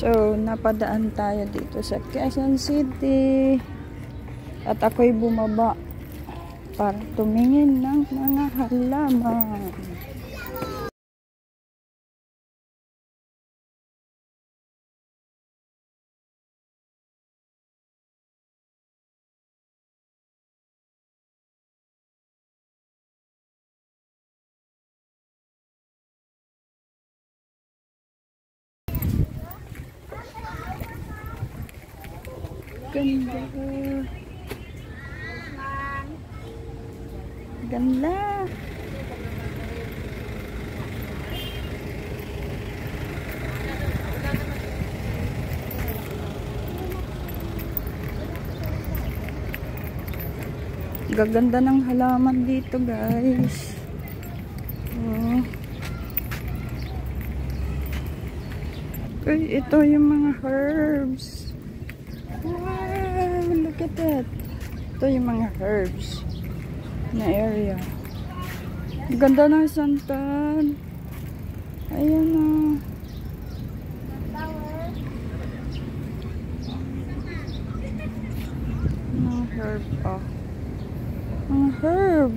So, napadaan tayo dito sa Quezon City. At ako'y bumaba para tumingin ng mga halaman. Ganda. Ganda. Gaganda ng halaman dito, guys. Oh. Uy, ito yung mga herbs. Wow, look at that. Ito yung mga herbs na area. Ganda ng santan. Ayan o. Mga herb pa. Mga herb.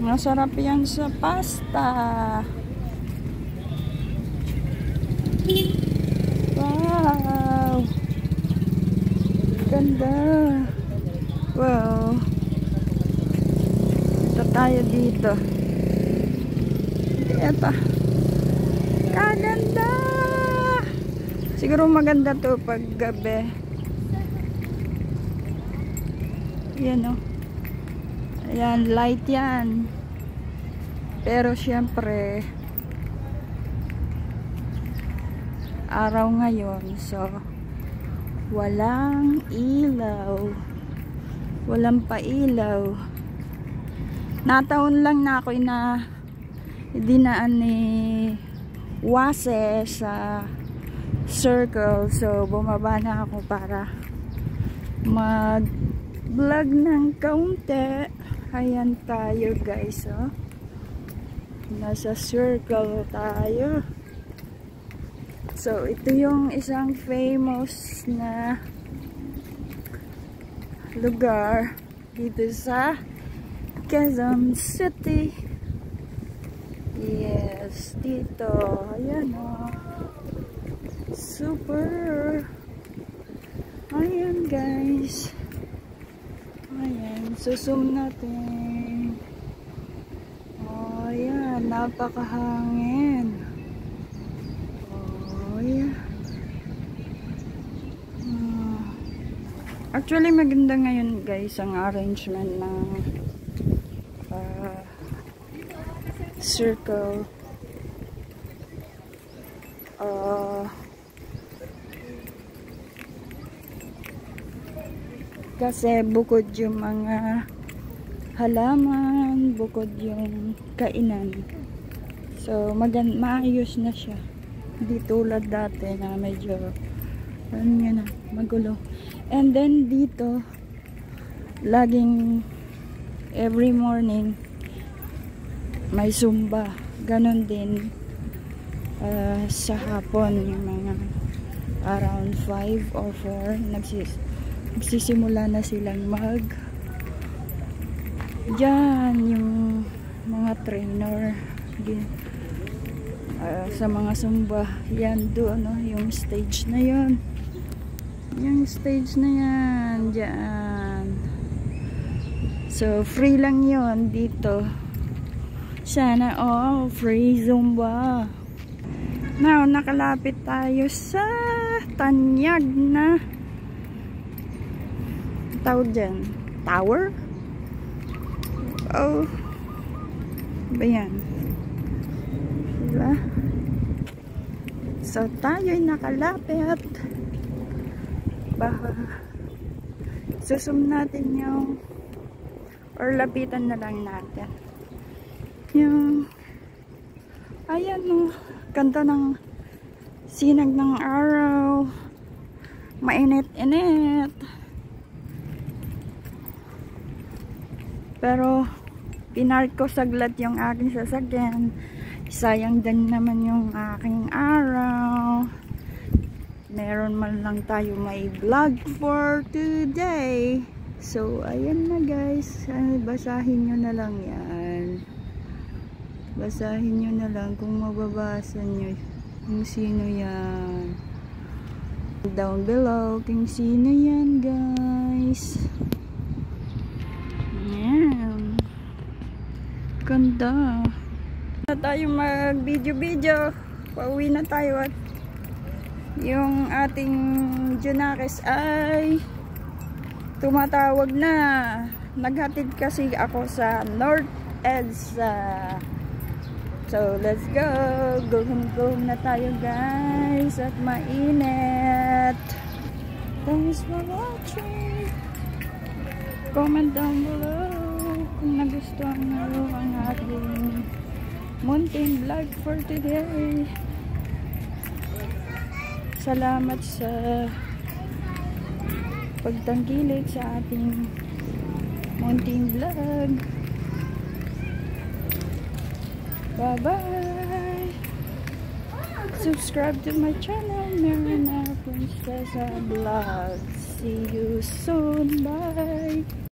Masarap yan sa pasta. Wow. Ganda. Wow. Ito tayo dito. Ito. Kaganda. Siguro maganda to pag gabi. Yan o. Ayan, light yan. Pero syempre araw ngayon, so walang ilaw, walang pailaw. Nataon lang na ako na dinaan ni Wase sa circle, so bumaba na ako para mag vlog ng kaunti. Ayan tayo, guys, oh. Nasa circle tayo. So, ito yung isang famous na lugar dito sa Quezon City. Yes, dito. Ayan o. Super. Ayan, guys. Ayan, susum natin. Oh, ayan. Napakahangin. Actually, maganda ngayon, guys, ang arrangement ng circle. Kasi bukod yung mga halaman, bukod yung kainan. So, maayos na siya. Hindi tulad dati na medyo ano na, magulo. And then dito, laging every morning may zumba. Ganon din sa hapon, yung mga around 5 or 4 nagsisimula na silang dyan yung mga trainer sa mga zumba. Yan doon, no? Yung stage na yun. Yung stage na yan, dyan. So, free lang yun dito. Sana all free zumba. Now, nakalapit tayo sa tanyag na tawag dyan. Tower? Oh. Ba yan? Diba? So, tayo'y nakalapit. Baka susum natin yung or lapitan na lang natin yung ayan o, ganda ng sinag ng araw, mainit-init, pero Pinark ko saglit yung aking sasakyan. Sayang din naman yung aking araw. Meron man lang tayo may vlog for today. So, ayan na guys. Basahin nyo na lang yan. Basahin nyo na lang kung mababasa nyo kung sino yan. Down below kung sino yan guys. Ayan. Ganda. Na tayo mag video. Pauwi na tayo at yung ating Junakis ay tumatawag na. Naghatid kasi ako sa North EDSA. So let's go. Go home na tayo guys at mainit. Thanks for watching. Comment down below kung nagustuhan nyo ang ating mountain vlog for today. Salamat sa pagtangkilik sa ating mountain vlog. Bye bye. Subscribe to my channel, Marina Princesa Vlog. See you soon. Bye.